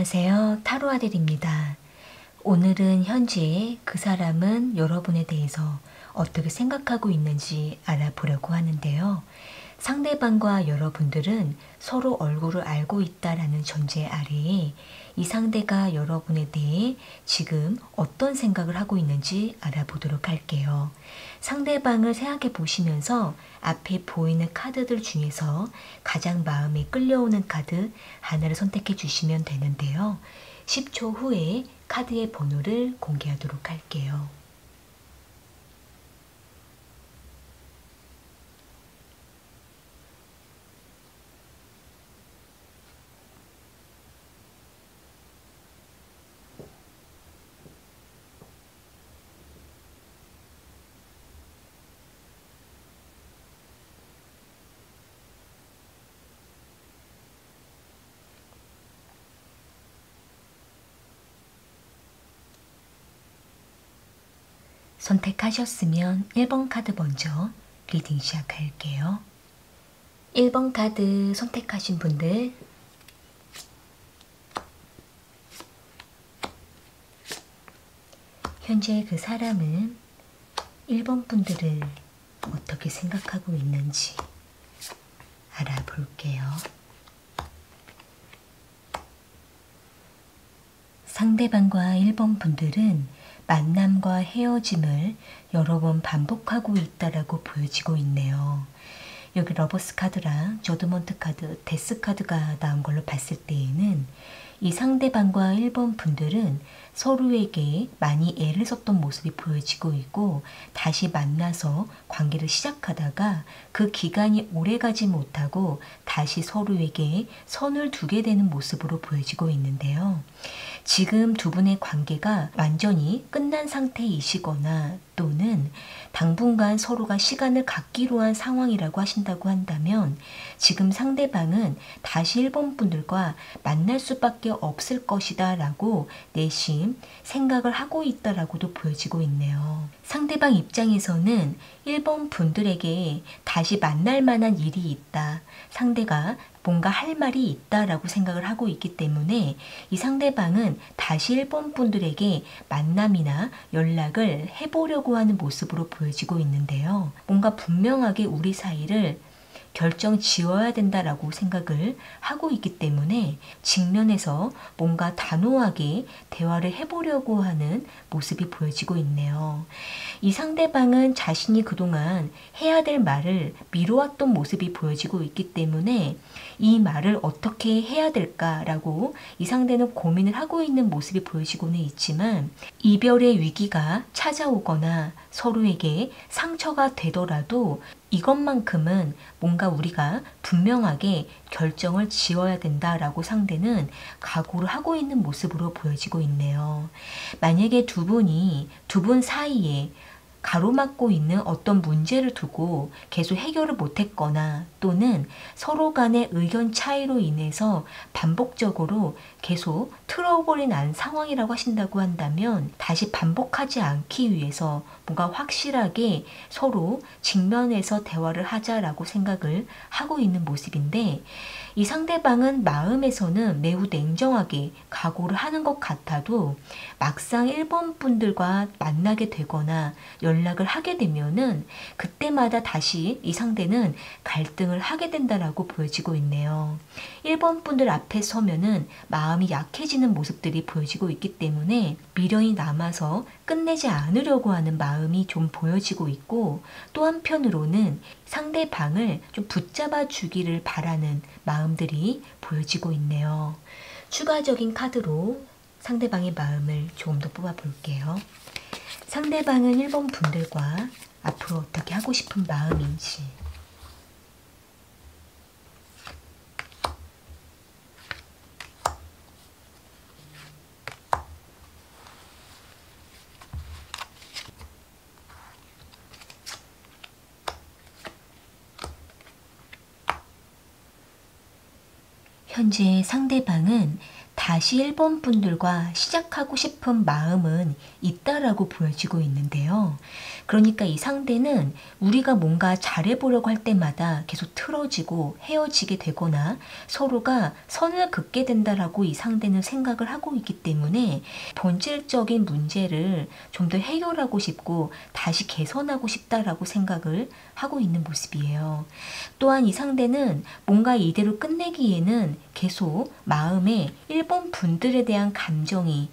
안녕하세요. 타로 아들입니다. 오늘은 현재 그 사람은 여러분에 대해서 어떻게 생각하고 있는지 알아보려고 하는데요. 상대방과 여러분들은 서로 얼굴을 알고 있다라는 전제 아래에 이 상대가 여러분에 대해 지금 어떤 생각을 하고 있는지 알아보도록 할게요. 상대방을 생각해 보시면서 앞에 보이는 카드들 중에서 가장 마음에 끌려오는 카드 하나를 선택해 주시면 되는데요. 10초 후에 카드의 번호를 공개하도록 할게요. 선택하셨으면 1번 카드 먼저 리딩 시작할게요. 1번 카드 선택하신 분들 현재 그 사람은 1번 분들을 어떻게 생각하고 있는지 알아볼게요. 상대방과 1번 분들은 만남과 헤어짐을 여러 번 반복하고 있다라고 보여지고 있네요. 여기 러버스 카드랑 저드먼트 카드, 데스 카드가 나온 걸로 봤을 때에는 이 상대방과 1번 분들은 서로에게 많이 애를 썼던 모습이 보여지고 있고 다시 만나서 관계를 시작하다가 그 기간이 오래가지 못하고 다시 서로에게 선을 두게 되는 모습으로 보여지고 있는데요. 지금 두 분의 관계가 완전히 끝난 상태이시거나 또는 당분간 서로가 시간을 갖기로 한 상황이라고 하신다고 한다면 지금 상대방은 다시 1번 분들과 만날 수밖에 없을 것이다 라고 내심 생각을 하고 있다라고도 보여지고 있네요. 상대방 입장에서는 1번 분들에게 다시 만날 만한 일이 있다. 상대가 뭔가 할 말이 있다라고 생각을 하고 있기 때문에 이 상대방은 다시 1번 분들에게 만남이나 연락을 해보려고 하는 모습으로 보여지고 있는데요. 뭔가 분명하게 우리 사이를 결정 지어야 된다라고 생각을 하고 있기 때문에 직면에서 뭔가 단호하게 대화를 해보려고 하는 모습이 보여지고 있네요. 이 상대방은 자신이 그동안 해야 될 말을 미뤄왔던 모습이 보여지고 있기 때문에 이 말을 어떻게 해야 될까라고 이 상대는 고민을 하고 있는 모습이 보여지고는 있지만 이별의 위기가 찾아오거나 서로에게 상처가 되더라도 이것만큼은 뭔가 우리가 분명하게 결정을 지어야 된다라고 상대는 각오를 하고 있는 모습으로 보여지고 있네요. 만약에 두 분 사이에 가로막고 있는 어떤 문제를 두고 계속 해결을 못했거나 또는 서로 간의 의견 차이로 인해서 반복적으로 계속 트러블이 난 상황이라고 하신다고 한다면 다시 반복하지 않기 위해서 뭔가 확실하게 서로 직면해서 대화를 하자라고 생각을 하고 있는 모습인데 이 상대방은 마음에서는 매우 냉정하게 각오를 하는 것 같아도 막상 1번 분들과 만나게 되거나 연락을 하게 되면은 그때마다 다시 이 상대는 갈등을 하게 된다라고 보여지고 있네요. 1번 분들 앞에 서면은 마음이 약해지는 모습들이 보여지고 있기 때문에 미련이 남아서 끝내지 않으려고 하는 마음이 좀 보여지고 있고, 또 한편으로는 상대방을 좀 붙잡아 주기를 바라는 마음들이 보여지고 있네요. 추가적인 카드로 상대방의 마음을 조금 더 뽑아 볼게요. 상대방은 1번 분들과 앞으로 어떻게 하고 싶은 마음인지. 현재 상대방은 다시 1번 분들과 시작하고 싶은 마음은 있다라고 보여지고 있는데요. 그러니까 이 상대는 우리가 뭔가 잘해보려고 할 때마다 계속 틀어지고 헤어지게 되거나 서로가 선을 긋게 된다라고 이 상대는 생각을 하고 있기 때문에 본질적인 문제를 좀 더 해결하고 싶고 다시 개선하고 싶다라고 생각을 하고 있는 모습이에요. 또한 이 상대는 뭔가 이대로 끝내기에는 계속 마음에 1번 분들에 대한 감정이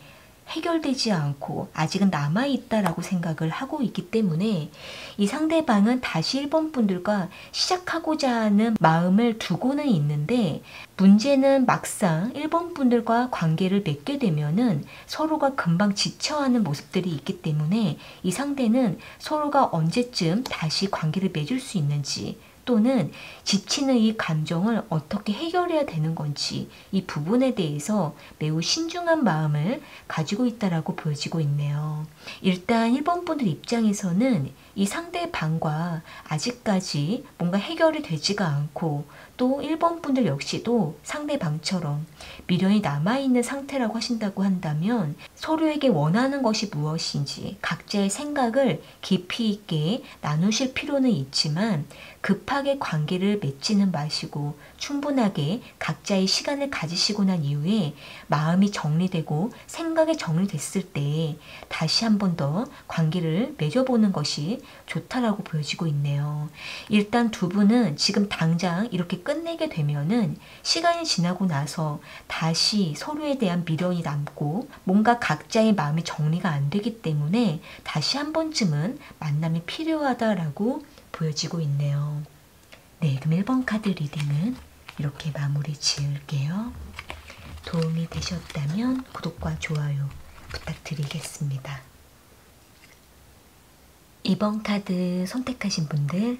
해결되지 않고 아직은 남아있다라고 생각을 하고 있기 때문에 이 상대방은 다시 1번 분들과 시작하고자 하는 마음을 두고는 있는데, 문제는 막상 1번 분들과 관계를 맺게 되면은 서로가 금방 지쳐하는 모습들이 있기 때문에 이 상대는 서로가 언제쯤 다시 관계를 맺을 수 있는지, 또는 지치는 이 감정을 어떻게 해결해야 되는 건지, 이 부분에 대해서 매우 신중한 마음을 가지고 있다라고 보여지고 있네요. 일단 1번 분들 입장에서는 이 상대방과 아직까지 뭔가 해결이 되지가 않고, 또 1번 분들 역시도 상대방처럼 미련이 남아있는 상태라고 하신다고 한다면 서로에게 원하는 것이 무엇인지 각자의 생각을 깊이 있게 나누실 필요는 있지만 급하게 관계를 맺지는 마시고 충분하게 각자의 시간을 가지시고 난 이후에 마음이 정리되고 생각이 정리됐을 때 다시 한 번 더 관계를 맺어보는 것이 좋다라고 보여지고 있네요. 일단 두 분은 지금 당장 이렇게 끝내게 되면은 시간이 지나고 나서 다시 서로에 대한 미련이 남고 뭔가 각자의 마음이 정리가 안 되기 때문에 다시 한 번쯤은 만남이 필요하다라고 보여지고 있네요. 네, 그럼 1번 카드 리딩은 이렇게 마무리 지을게요. 도움이 되셨다면 구독과 좋아요 부탁드리겠습니다. 2번 카드 선택하신 분들,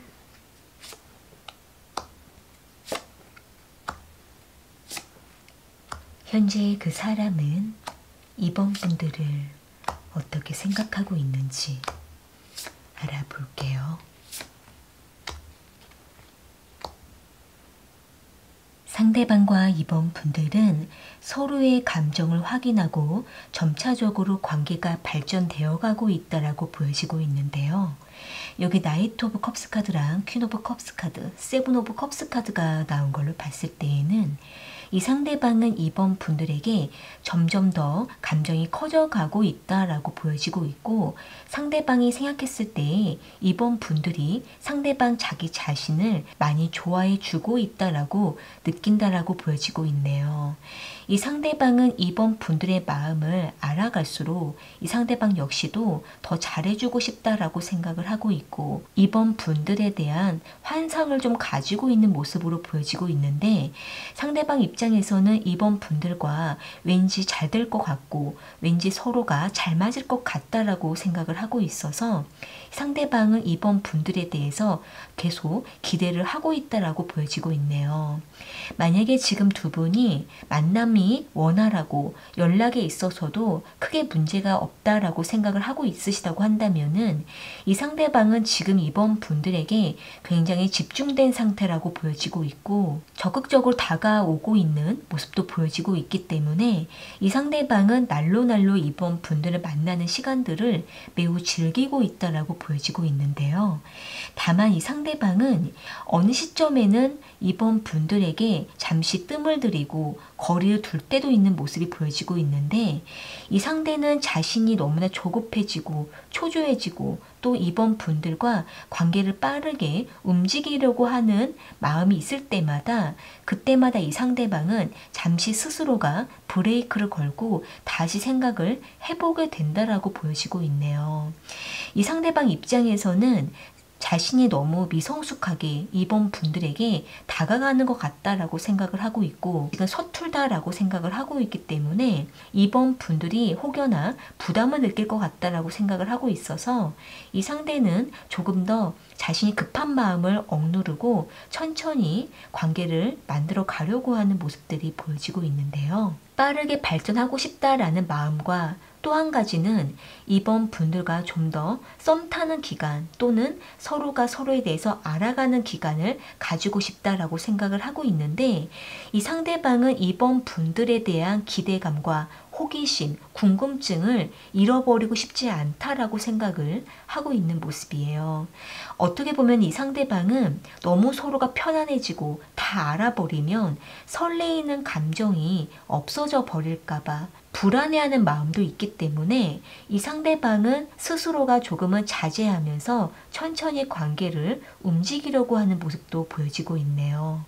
현재 그 사람은 2번 분들을 어떻게 생각하고 있는지 알아볼게요. 상대방과 2번 분들은 서로의 감정을 확인하고 점차적으로 관계가 발전되어 가고 있다라고 보여지고 있는데요. 여기 나이트 오브 컵스 카드랑 퀸 오브 컵스 카드, 세븐 오브 컵스 카드가 나온 걸로 봤을 때에는 이 상대방은 2번 분들에게 점점 더 감정이 커져가고 있다라고 보여지고 있고, 상대방이 생각했을 때 2번 분들이 상대방 자기 자신을 많이 좋아해 주고 있다라고 느낀다라고 보여지고 있네요. 이 상대방은 2번 분들의 마음을 알아갈수록 이 상대방 역시도 더 잘해주고 싶다라고 생각을 하고 있고 2번 분들에 대한 환상을 좀 가지고 있는 모습으로 보여지고 있는데, 상대방 입장에서는 2번 분들과 왠지 잘 될 것 같고 왠지 서로가 잘 맞을 것 같다라고 생각을 하고 있어서 상대방은 2번 분들에 대해서 계속 기대를 하고 있다라고 보여지고 있네요. 만약에 지금 두 분이 만남이 원활하고 연락에 있어서도 크게 문제가 없다라고 생각을 하고 있으시다고 한다면은 이 상대방은 지금 2번 분들에게 굉장히 집중된 상태라고 보여지고 있고 적극적으로 다가오고 있는 모습도 보여지고 있기 때문에 이 상대방은 날로 2번 분들을 만나는 시간들을 매우 즐기고 있다라고 보여지고 있는데요. 다만 이 상대방은 어느 시점에는 2번 분들에게 잠시 뜸을 들이고 거리를 둘 때도 있는 모습이 보여지고 있는데, 이 상대는 자신이 너무나 조급해지고 초조해지고 또 2번 분들과 관계를 빠르게 움직이려고 하는 마음이 있을 때마다 그때마다 이 상대방은 잠시 스스로가 브레이크를 걸고 다시 생각을 해보게 된다라고 보여지고 있네요. 이 상대방 입장에서는 자신이 너무 미성숙하게 이번 분들에게 다가가는 것 같다라고 생각을 하고 있고 지금 서툴다라고 생각을 하고 있기 때문에 이번 분들이 혹여나 부담을 느낄 것 같다라고 생각을 하고 있어서 이 상대는 조금 더 자신이 급한 마음을 억누르고 천천히 관계를 만들어 가려고 하는 모습들이 보여지고 있는데요. 빠르게 발전하고 싶다라는 마음과 또 한 가지는 이번 분들과 좀 더 썸 타는 기간 또는 서로가 서로에 대해서 알아가는 기간을 가지고 싶다라고 생각을 하고 있는데 이 상대방은 이번 분들에 대한 기대감과 호기심, 궁금증을 잃어버리고 싶지 않다라고 생각을 하고 있는 모습이에요. 어떻게 보면 이 상대방은 너무 서로가 편안해지고 다 알아버리면 설레이는 감정이 없어져 버릴까봐 불안해하는 마음도 있기 때문에 이 상대방은 스스로가 조금은 자제하면서 천천히 관계를 움직이려고 하는 모습도 보여지고 있네요.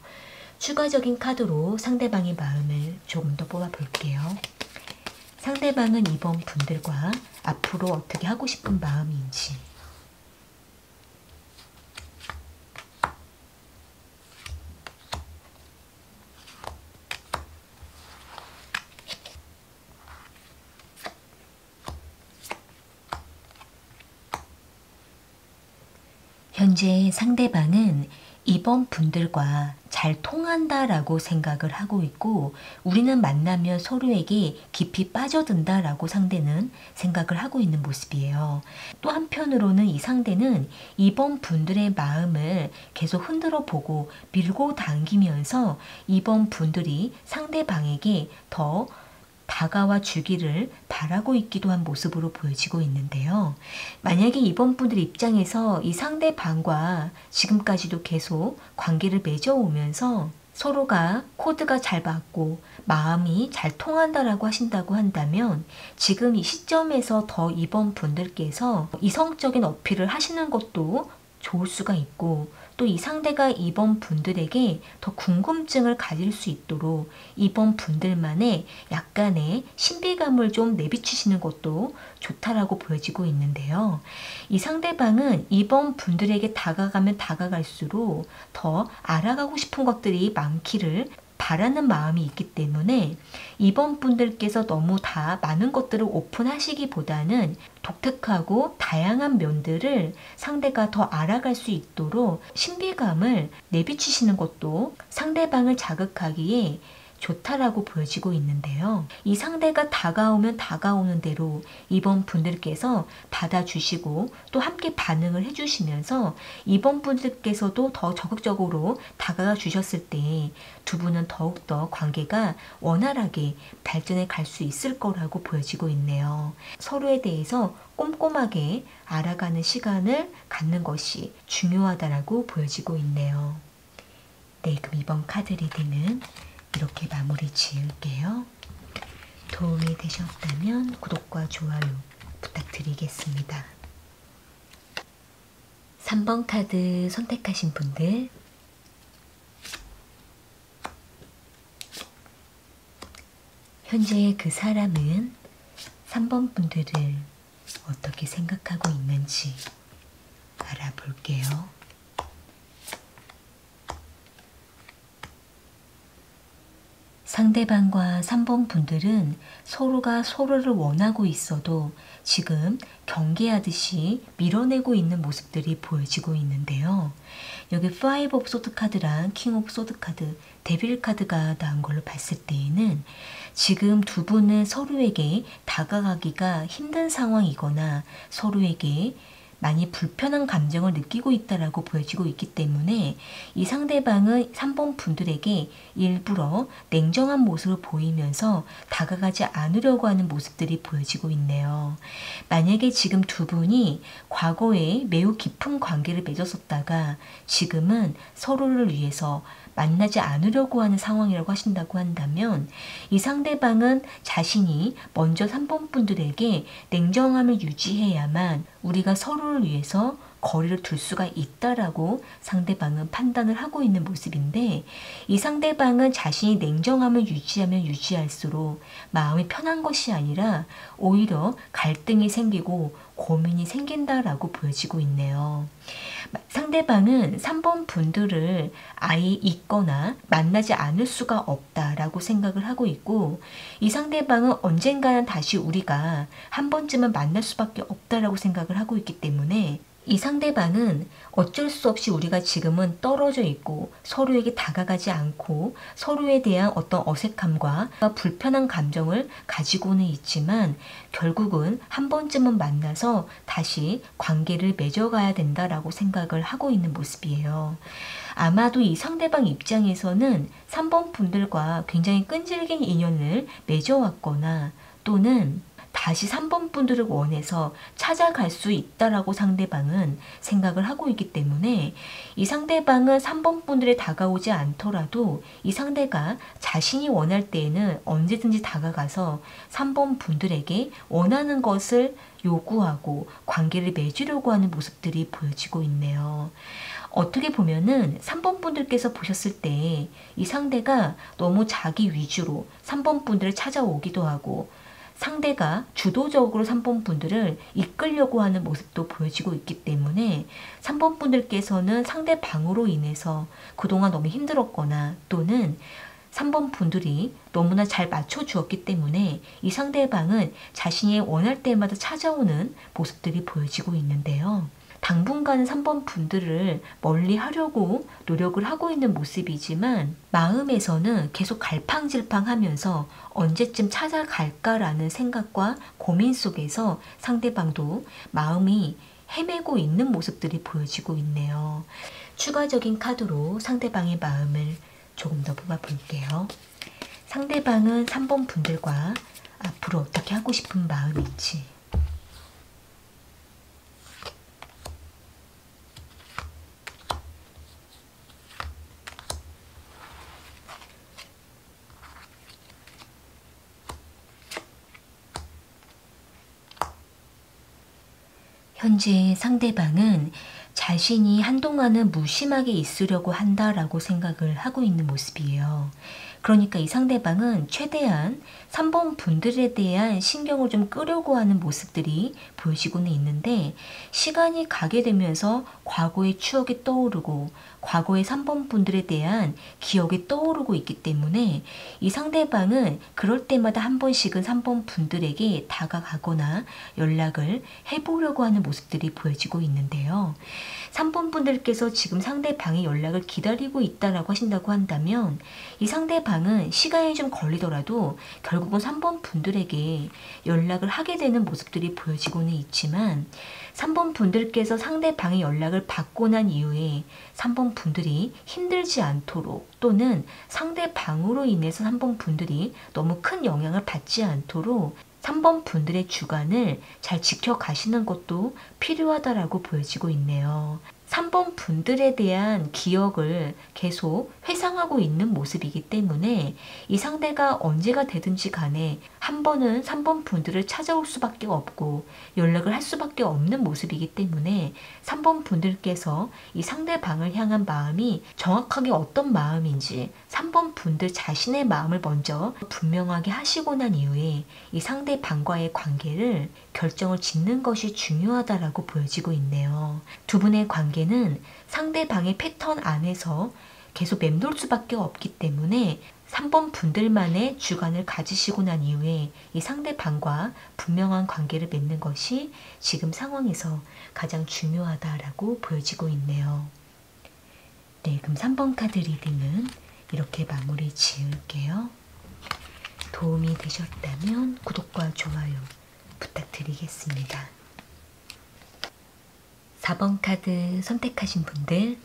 추가적인 카드로 상대방의 마음을 조금 더 뽑아볼게요. 상대방은 이번 분들과 앞으로 어떻게 하고 싶은 마음인지. 현재 상대방은 이번 분들과 잘 통한다라고 생각을 하고 있고 우리는 만나면 서로에게 깊이 빠져든다라고 상대는 생각을 하고 있는 모습이에요. 또 한편으로는 이 상대는 이번 분들의 마음을 계속 흔들어 보고 밀고 당기면서 이번 분들이 상대방에게 더 다가와 주기를 바라고 있기도 한 모습으로 보여지고 있는데요. 만약에 이번 분들 입장에서 이 상대방과 지금까지도 계속 관계를 맺어오면서 서로가 코드가 잘 맞고 마음이 잘 통한다라고 하신다고 한다면 지금 이 시점에서 더 이번 분들께서 이성적인 어필을 하시는 것도 좋을 수가 있고 또 이 상대가 이번 분들에게 더 궁금증을 가질 수 있도록 이번 분들만의 약간의 신비감을 좀 내비치시는 것도 좋다라고 보여지고 있는데요. 이 상대방은 이번 분들에게 다가가면 다가갈수록 더 알아가고 싶은 것들이 많기를 바라는 마음이 있기 때문에 이번 분들께서 너무 다 많은 것들을 오픈하시기보다는 독특하고 다양한 면들을 상대가 더 알아갈 수 있도록 신비감을 내비치시는 것도 상대방을 자극하기에 좋다라고 보여지고 있는데요. 이 상대가 다가오면 다가오는 대로 이번 분들께서 받아주시고 또 함께 반응을 해주시면서 이번 분들께서도 더 적극적으로 다가가 주셨을 때 두 분은 더욱더 관계가 원활하게 발전해 갈 수 있을 거라고 보여지고 있네요. 서로에 대해서 꼼꼼하게 알아가는 시간을 갖는 것이 중요하다라고 보여지고 있네요. 네, 그럼 이번 카드 리딩은 이렇게 마무리 지을게요. 도움이 되셨다면 구독과 좋아요 부탁드리겠습니다. 3번 카드 선택하신 분들 현재 그 사람은 3번 분들을 어떻게 생각하고 있는지 알아볼게요. 상대방과 3번 분들은 서로가 서로를 원하고 있어도 지금 경계하듯이 밀어내고 있는 모습들이 보여지고 있는데요. 여기 5 오브 소드 카드랑 킹 오브 소드 카드, 데빌 카드가 나온 걸로 봤을 때에는 지금 두 분은 서로에게 다가가기가 힘든 상황이거나 서로에게 많이 불편한 감정을 느끼고 있다라고 보여지고 있기 때문에 이 상대방은 3번 분들에게 일부러 냉정한 모습을 보이면서 다가가지 않으려고 하는 모습들이 보여지고 있네요. 만약에 지금 두 분이 과거에 매우 깊은 관계를 맺었었다가 지금은 서로를 위해서 만나지 않으려고 하는 상황이라고 하신다고 한다면 이 상대방은 자신이 먼저 3번 분들에게 냉정함을 유지해야만 우리가 서로를 위해서 거리를 둘 수가 있다라고 상대방은 판단을 하고 있는 모습인데, 이 상대방은 자신이 냉정함을 유지하면 유지할수록 마음이 편한 것이 아니라 오히려 갈등이 생기고 고민이 생긴다라고 보여지고 있네요. 상대방은 3번 분들을 아예 잊거나 만나지 않을 수가 없다라고 생각을 하고 있고, 이 상대방은 언젠가는 다시 우리가 한 번쯤은 만날 수밖에 없다라고 생각을 하고 있기 때문에 이 상대방은 어쩔 수 없이 우리가 지금은 떨어져 있고 서로에게 다가가지 않고 서로에 대한 어떤 어색함과 불편한 감정을 가지고는 있지만 결국은 한 번쯤은 만나서 다시 관계를 맺어가야 된다라고 생각을 하고 있는 모습이에요. 아마도 이 상대방 입장에서는 3번 분들과 굉장히 끈질긴 인연을 맺어왔거나 또는 다시 3번 분들을 원해서 찾아갈 수 있다라고 상대방은 생각을 하고 있기 때문에 이 상대방은 3번 분들에 다가오지 않더라도 이 상대가 자신이 원할 때에는 언제든지 다가가서 3번 분들에게 원하는 것을 요구하고 관계를 맺으려고 하는 모습들이 보여지고 있네요. 어떻게 보면은 3번 분들께서 보셨을 때 이 상대가 너무 자기 위주로 3번 분들을 찾아오기도 하고 상대가 주도적으로 3번 분들을 이끌려고 하는 모습도 보여지고 있기 때문에 3번 분들께서는 상대방으로 인해서 그동안 너무 힘들었거나 또는 3번 분들이 너무나 잘 맞춰주었기 때문에 이 상대방은 자신이 원할 때마다 찾아오는 모습들이 보여지고 있는데요. 당분간은 3번 분들을 멀리 하려고 노력을 하고 있는 모습이지만 마음에서는 계속 갈팡질팡하면서 언제쯤 찾아갈까라는 생각과 고민 속에서 상대방도 마음이 헤매고 있는 모습들이 보여지고 있네요. 추가적인 카드로 상대방의 마음을 조금 더 뽑아볼게요. 상대방은 3번 분들과 앞으로 어떻게 하고 싶은 마음인지, 현재 상대방은 자신이 한동안은 무심하게 있으려고 한다라고 생각을 하고 있는 모습이에요. 그러니까 이 상대방은 최대한 3번 분들에 대한 신경을 좀 끄려고 하는 모습들이 보여지고는 있는데, 시간이 가게 되면서 과거의 추억이 떠오르고 과거의 3번 분들에 대한 기억이 떠오르고 있기 때문에 이 상대방은 그럴 때마다 한 번씩은 3번 분들에게 다가가거나 연락을 해보려고 하는 모습들이 보여지고 있는데요. 3번 분들께서 지금 상대방의 연락을 기다리고 있다라고 하신다고 한다면 이 상대방은 시간이 좀 걸리더라도 결국은 3번 분들에게 연락을 하게 되는 모습들이 보여지고는 있지만 3번 분들께서 상대방의 연락을 받고 난 이후에 3번 분들이 힘들지 않도록 또는 상대방으로 인해서 3번 분들이 너무 큰 영향을 받지 않도록 3번 분들의 주관을 잘 지켜가시는 것도 필요하다라고 보여지고 있네요. 3번 분들에 대한 기억을 계속 회상하고 있는 모습이기 때문에 이 상대가 언제가 되든지 간에 한 번은 3번 분들을 찾아올 수밖에 없고 연락을 할 수밖에 없는 모습이기 때문에 3번 분들께서 이 상대방을 향한 마음이 정확하게 어떤 마음인지 3번 분들 자신의 마음을 먼저 분명하게 하시고 난 이후에 이 상대방과의 관계를 결정을 짓는 것이 중요하다라고 보여지고 있네요. 두 분의 관계는 상대방의 패턴 안에서 계속 맴돌 수밖에 없기 때문에 3번 분들만의 주관을 가지시고 난 이후에 이 상대방과 분명한 관계를 맺는 것이 지금 상황에서 가장 중요하다라고 보여지고 있네요. 네, 그럼 3번 카드 리딩은 이렇게 마무리 지을게요. 도움이 되셨다면 구독과 좋아요 부탁드리겠습니다. 4번 카드 선택하신 분들,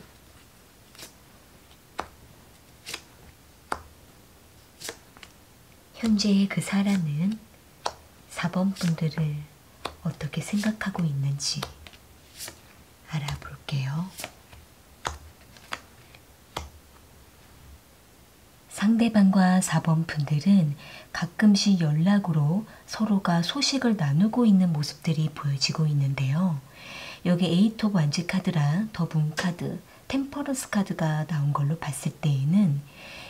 현재 그 사람은 4번 분들을 어떻게 생각하고 있는지 알아볼게요. 상대방과 4번 분들은 가끔씩 연락으로 서로가 소식을 나누고 있는 모습들이 보여지고 있는데요. 여기 에이트 오브 완즈 카드랑 더 문 카드, 템퍼런스 카드가 나온 걸로 봤을 때에는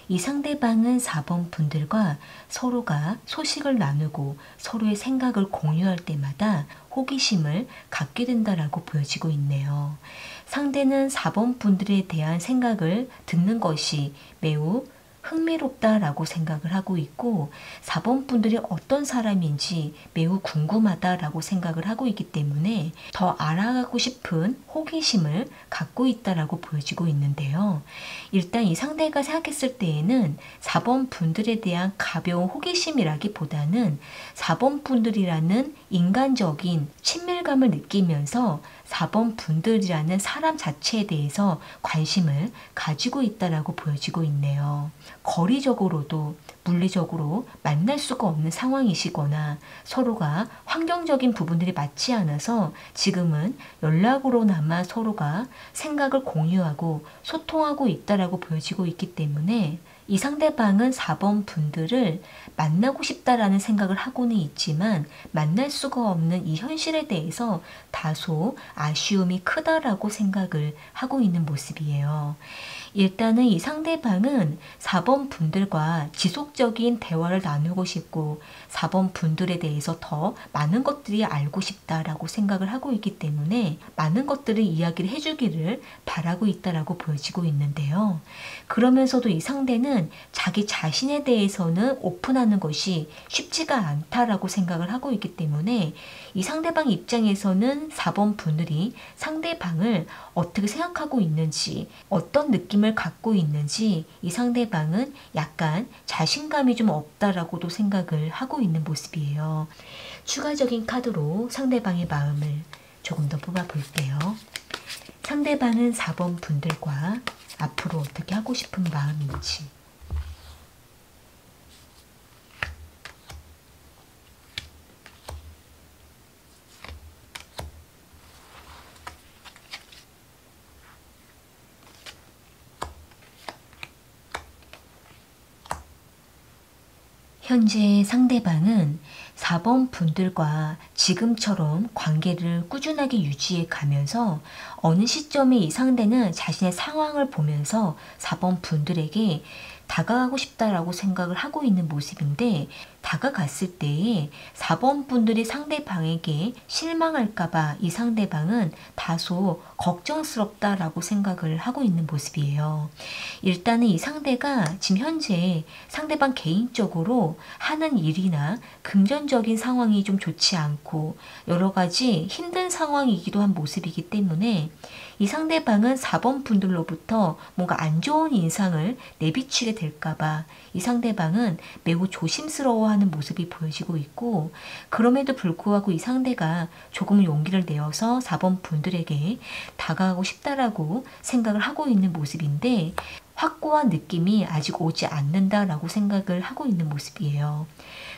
이 상대방은 4번 분들과 서로가 소식을 나누고 서로의 생각을 공유할 때마다 호기심을 갖게 된다라고 보여지고 있네요. 상대는 4번 분들에 대한 생각을 듣는 것이 매우 흥미롭다라고 생각을 하고 있고 4번 분들이 어떤 사람인지 매우 궁금하다라고 생각을 하고 있기 때문에 더 알아가고 싶은 호기심을 갖고 있다라고 보여지고 있는데요. 일단 이 상대가 생각했을 때에는 4번 분들에 대한 가벼운 호기심이라기보다는 4번 분들이라는 인간적인 친밀감을 느끼면서 4번 분들이라는 사람 자체에 대해서 관심을 가지고 있다라고 보여지고 있네요. 거리적으로도 물리적으로 만날 수가 없는 상황이시거나 서로가 환경적인 부분들이 맞지 않아서 지금은 연락으로나마 서로가 생각을 공유하고 소통하고 있다라고 보여지고 있기 때문에 이 상대방은 4번 분들을 만나고 싶다라는 생각을 하고는 있지만 만날 수가 없는 이 현실에 대해서 다소 아쉬움이 크다라고 생각을 하고 있는 모습이에요. 일단은 이 상대방은 4번 분들과 지속적인 대화를 나누고 싶고 4번 분들에 대해서 더 많은 것들이 알고 싶다라고 생각을 하고 있기 때문에 많은 것들을 이야기를 해주기를 바라고 있다라고 보여지고 있는데요. 그러면서도 이 상대는 자기 자신에 대해서는 오픈하는 것이 쉽지가 않다라고 생각을 하고 있기 때문에 이 상대방 입장에서는 4번 분들이 상대방을 어떻게 생각하고 있는지 어떤 느낌을 갖고 있는지 이 상대방은 약간 자신감이 좀 없다라고도 생각을 하고 있는 모습이에요. 추가적인 카드로 상대방의 마음을 조금 더 뽑아 볼게요. 상대방은 4번 분들과 앞으로 어떻게 하고 싶은 마음인지 현재 상대방은 4번 분들과 지금처럼 관계를 꾸준하게 유지해 가면서 어느 시점에 이 상대는 자신의 상황을 보면서 4번 분들에게 다가가고 싶다라고 생각을 하고 있는 모습인데 다가갔을 때에 4번 분들이 상대방에게 실망할까봐 이 상대방은 다소 걱정스럽다라고 생각을 하고 있는 모습이에요. 일단은 이 상대가 지금 현재 상대방 개인적으로 하는 일이나 금전적인 상황이 좀 좋지 않고 여러 가지 힘든 상황이기도 한 모습이기 때문에 이 상대방은 4번 분들로부터 뭔가 안 좋은 인상을 내비치게 될까봐 이 상대방은 매우 조심스러워하는 모습이 보여지고 있고 그럼에도 불구하고 이 상대가 조금 용기를 내어서 4번 분들에게 다가가고 싶다라고 생각을 하고 있는 모습인데 확고한 느낌이 아직 오지 않는다라고 생각을 하고 있는 모습이에요.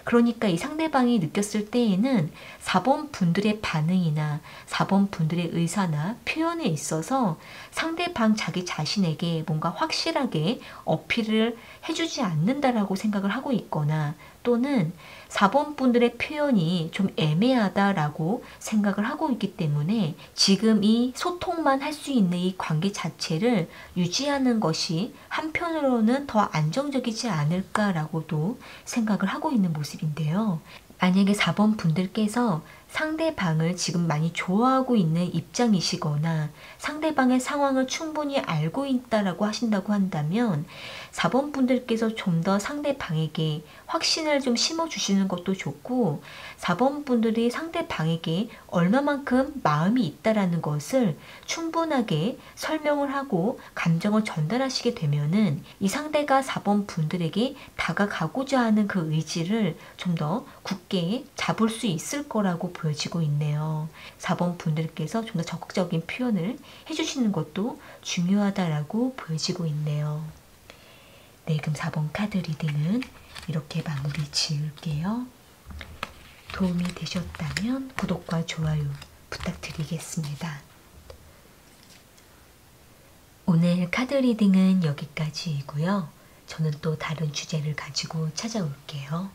그러니까 이 상대방이 느꼈을 때에는 4번 분들의 반응이나 4번 분들의 의사나 표현에 있어서 상대방 자기 자신에게 뭔가 확실하게 어필을 해주지 않는다라고 생각을 하고 있거나 또는 4번 분들의 표현이 좀 애매하다라고 생각을 하고 있기 때문에 지금 이 소통만 할 수 있는 이 관계 자체를 유지하는 것이 한편으로는 더 안정적이지 않을까라고도 생각을 하고 있는 모습인데요. 만약에 4번 분들께서 상대방을 지금 많이 좋아하고 있는 입장이시거나 상대방의 상황을 충분히 알고 있다라고 하신다고 한다면 4번 분들께서 좀 더 상대방에게 확신을 좀 심어주시는 것도 좋고 4번 분들이 상대방에게 얼마만큼 마음이 있다라는 것을 충분하게 설명을 하고 감정을 전달하시게 되면은 이 상대가 4번 분들에게 다가가고자 하는 그 의지를 좀 더 굳게 잡을 수 있을 거라고 보여지고 있네요. 4번 분들께서 좀 더 적극적인 표현을 해주시는 것도 중요하다라고 보여지고 있네요. 네, 그럼 4번 카드 리딩은 이렇게 마무리 지을게요. 도움이 되셨다면 구독과 좋아요 부탁드리겠습니다. 오늘 카드 리딩은 여기까지이고요. 저는 또 다른 주제를 가지고 찾아올게요.